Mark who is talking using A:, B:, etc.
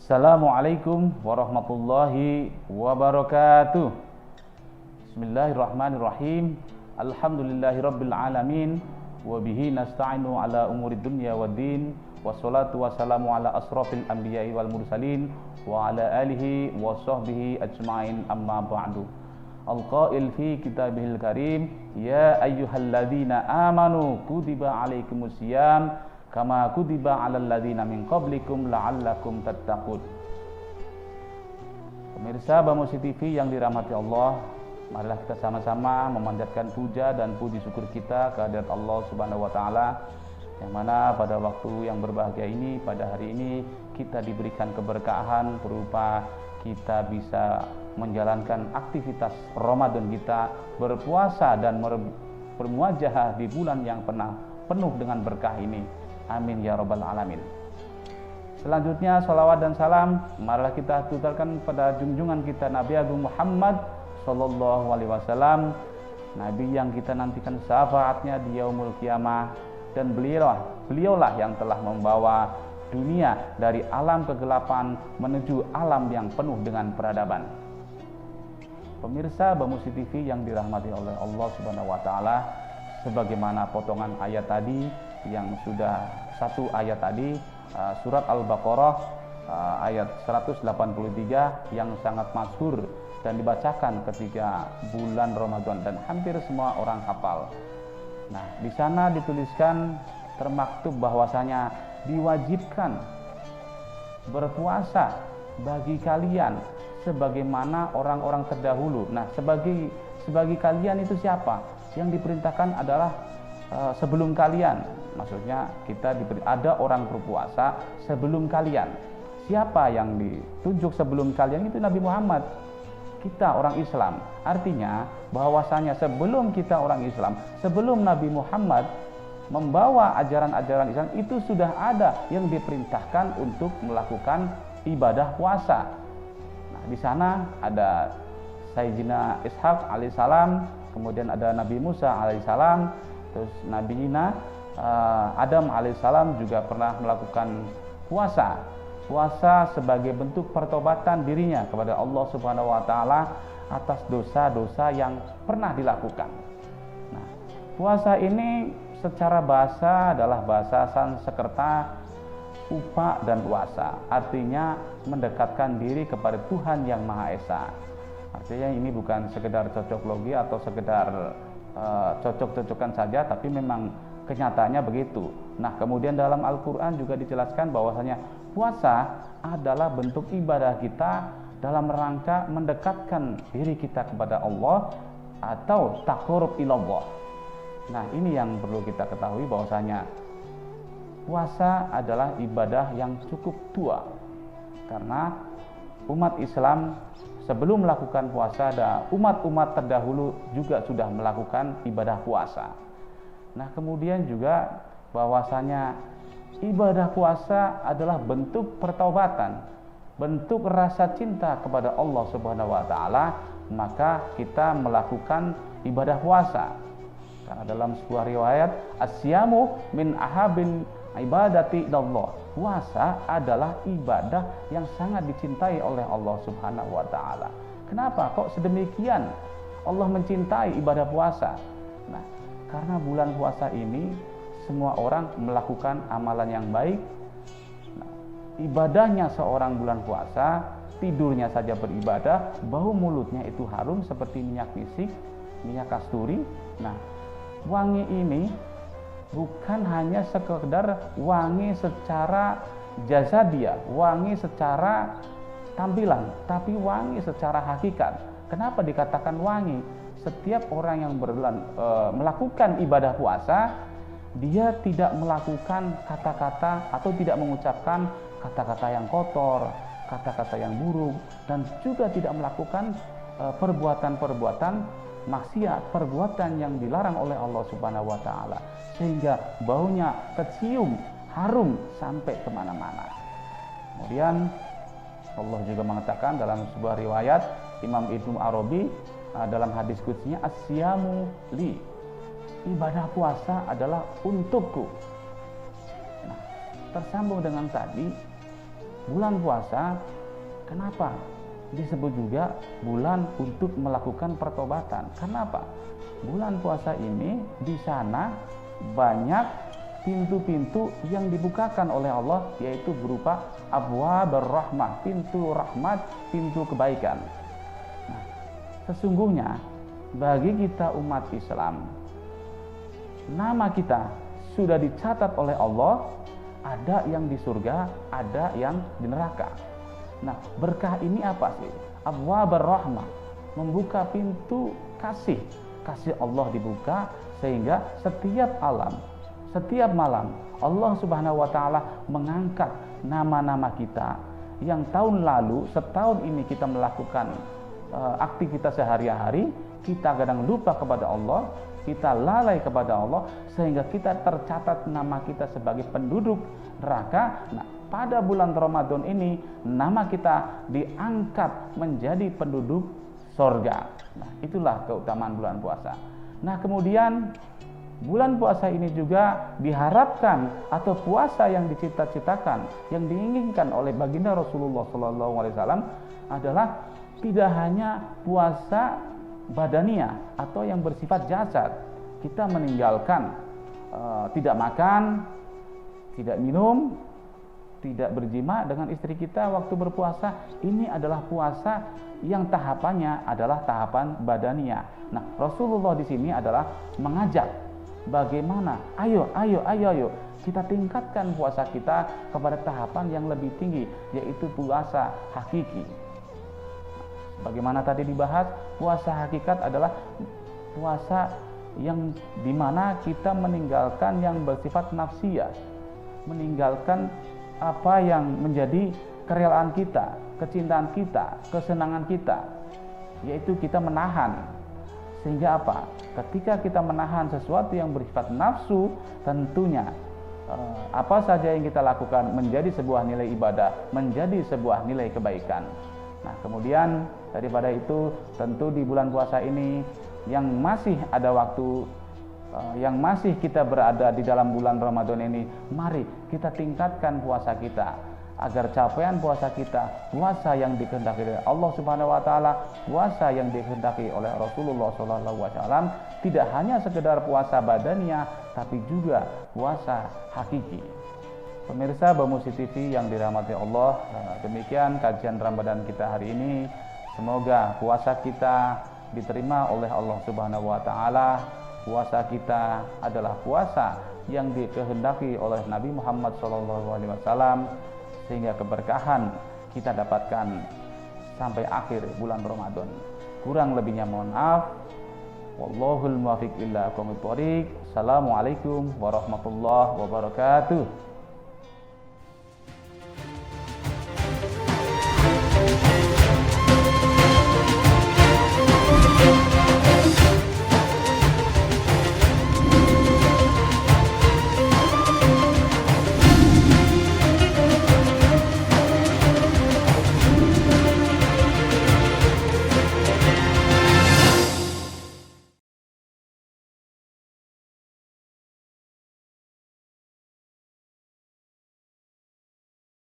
A: Assalamualaikum warahmatullahi wabarakatuh. Bismillahirrahmanirrahim. Alhamdulillahirabbil alamin wa bihi nasta'inu ala umurid dunya waddin. Wassalatu wassalamu ala asrafil anbiya'i wal mursalin wa ala alihi wa sahbihi ajma'in, amma ba'du. Al-qail fi kitabihil karim, ya ayyuhalladzina amanu kutiba alaikumusiyam kama kutiba alal ladzina min qablikum la'allakum tattaqun. Pemirsa Bamosi TV yang dirahmati Allah, marilah kita sama-sama memanjatkan puja dan puji syukur kita kehadirat Allah Subhanahu wa taala, yang mana pada waktu yang berbahagia ini, pada hari ini kita diberikan keberkahan berupa kita bisa menjalankan aktivitas Ramadan kita, berpuasa dan bermuajahah di bulan yang penuh dengan berkah ini. Amin ya rabbal alamin. Selanjutnya salawat dan salam marilah kita tuturkan pada junjungan kita Nabi Agung Muhammad sallallahu alaihi wasallam, Nabi yang kita nantikan syafaatnya di yaumul kiamah, dan beliaulah yang telah membawa dunia dari alam kegelapan menuju alam yang penuh dengan peradaban. Pemirsa Bamosi TV yang dirahmati oleh Allah Subhanahu wa taala, sebagaimana potongan ayat tadi yang sudah satu ayat tadi, surat Al-Baqarah ayat 183 yang sangat masyhur dan dibacakan ketika bulan Ramadan dan hampir semua orang hafal. Nah, di sana dituliskan termaktub bahwasanya diwajibkan berpuasa bagi kalian sebagaimana orang-orang terdahulu. Nah, sebagai kalian itu siapa? Yang diperintahkan adalah sebelum kalian. Maksudnya kita ada orang berpuasa sebelum kalian. Siapa yang ditunjuk sebelum kalian? Itu Nabi Muhammad. Kita orang Islam. Artinya bahwasanya sebelum kita orang Islam, sebelum Nabi Muhammad membawa ajaran-ajaran Islam, itu sudah ada yang diperintahkan untuk melakukan ibadah puasa. Nah, di sana ada Sayyidina Ishaq alaihissalam, kemudian ada Nabi Musa alaihissalam, terus Nabi Adam alaihissalam juga pernah melakukan puasa sebagai bentuk pertobatan dirinya kepada Allah Subhanahu wa taala atas dosa-dosa yang pernah dilakukan. Nah, puasa ini secara bahasa adalah bahasa Sanskerta upa dan puasa, artinya mendekatkan diri kepada Tuhan yang Maha Esa. Artinya ini bukan sekedar cocok logi atau sekedar cocok-cocokan saja, tapi memang kenyataannya begitu. Nah, kemudian dalam Al-Quran juga dijelaskan bahwasanya puasa adalah bentuk ibadah kita dalam rangka mendekatkan diri kita kepada Allah atau taqarrub ilallah. Nah, ini yang perlu kita ketahui bahwasanya puasa adalah ibadah yang cukup tua, karena umat Islam sebelum melakukan puasa dan umat-umat terdahulu juga sudah melakukan ibadah puasa. Nah, kemudian juga bahwasanya ibadah puasa adalah bentuk pertaubatan, bentuk rasa cinta kepada Allah Subhanahu wa taala, maka kita melakukan ibadah puasa. Karena dalam sebuah riwayat, asyamu min ahabil ibadati ilallah. Puasa adalah ibadah yang sangat dicintai oleh Allah Subhanahu wa taala. Kenapa kok sedemikian Allah mencintai ibadah puasa? Nah, karena bulan puasa ini semua orang melakukan amalan yang baik. Nah, ibadahnya seorang bulan puasa, tidurnya saja beribadah, bau mulutnya itu harum seperti minyak misik, minyak kasturi. Nah, wangi ini bukan hanya sekedar wangi secara jasadiah, wangi secara tampilan, tapi wangi secara hakikat. Kenapa dikatakan wangi? Setiap orang yang melakukan ibadah puasa, dia tidak melakukan kata-kata atau tidak mengucapkan kata-kata yang kotor, kata-kata yang buruk, dan juga tidak melakukan perbuatan-perbuatan maksiat, perbuatan yang dilarang oleh Allah Subhanahu wa taala, sehingga baunya kecium harum sampai kemana-mana. Kemudian Allah juga mengatakan dalam sebuah riwayat Imam Ibnu Arabi dalam hadis qudsnya, asyamu li, ibadah puasa adalah untukku. Nah, tersambung dengan tadi, bulan puasa kenapa disebut juga bulan untuk melakukan pertobatan? Kenapa? Bulan puasa ini di sana banyak pintu-pintu yang dibukakan oleh Allah, yaitu berupa abwabur rahmah, pintu rahmat, pintu kebaikan. Nah, sesungguhnya bagi kita umat Islam, nama kita sudah dicatat oleh Allah, ada yang di surga, ada yang di neraka. Nah, berkah ini apa sih? Abwabur rahmah, membuka pintu kasih. Kasih Allah dibuka sehingga setiap malam Allah Subhanahu wa taala mengangkat nama-nama kita yang tahun lalu, setahun ini kita melakukan aktivitas sehari-hari, kita kadang lupa kepada Allah, kita lalai kepada Allah, sehingga kita tercatat nama kita sebagai penduduk neraka. Nah, pada bulan Ramadan ini nama kita diangkat menjadi penduduk surga. Nah, itulah keutamaan bulan puasa. Nah, kemudian bulan puasa ini juga diharapkan, atau puasa yang dicita-citakan, yang diinginkan oleh baginda Rasulullah SAW adalah tidak hanya puasa badania atau yang bersifat jasad. Kita meninggalkan tidak makan, tidak minum, tidak berjima dengan istri kita waktu berpuasa. Ini adalah puasa yang tahapannya adalah tahapan badania. Nah, Rasulullah di sini adalah mengajak bagaimana ayo kita tingkatkan puasa kita kepada tahapan yang lebih tinggi, yaitu puasa hakiki. Bagaimana tadi dibahas, puasa hakikat adalah puasa yang dimana kita meninggalkan yang bersifat nafsiyah, meninggalkan apa yang menjadi kerelaan kita, kecintaan kita, kesenangan kita, yaitu kita menahan. Sehingga apa? Ketika kita menahan sesuatu yang bersifat nafsu, tentunya apa saja yang kita lakukan menjadi sebuah nilai ibadah, menjadi sebuah nilai kebaikan. Nah, kemudian daripada itu, tentu di bulan puasa ini yang masih ada waktu, yang masih kita berada di dalam bulan Ramadan ini, mari kita tingkatkan puasa kita agar capaian puasa kita, puasa yang dikehendaki oleh Allah Subhanahu wa taala, puasa yang dikehendaki oleh Rasulullah SAW, tidak hanya sekedar puasa badania, tapi juga puasa hakiki. Pemirsa Bamusi TV yang dirahmati Allah, demikian kajian Ramadan kita hari ini. Semoga puasa kita diterima oleh Allah Subhanahu wa taala. Puasa kita adalah puasa yang dikehendaki oleh Nabi Muhammad SAW, sehingga keberkahan kita dapatkan sampai akhir bulan Ramadan. Kurang lebihnya mohon maaf. Wallahul muwaffiq ila aqwamit thoriq. Assalamualaikum warahmatullahi wabarakatuh.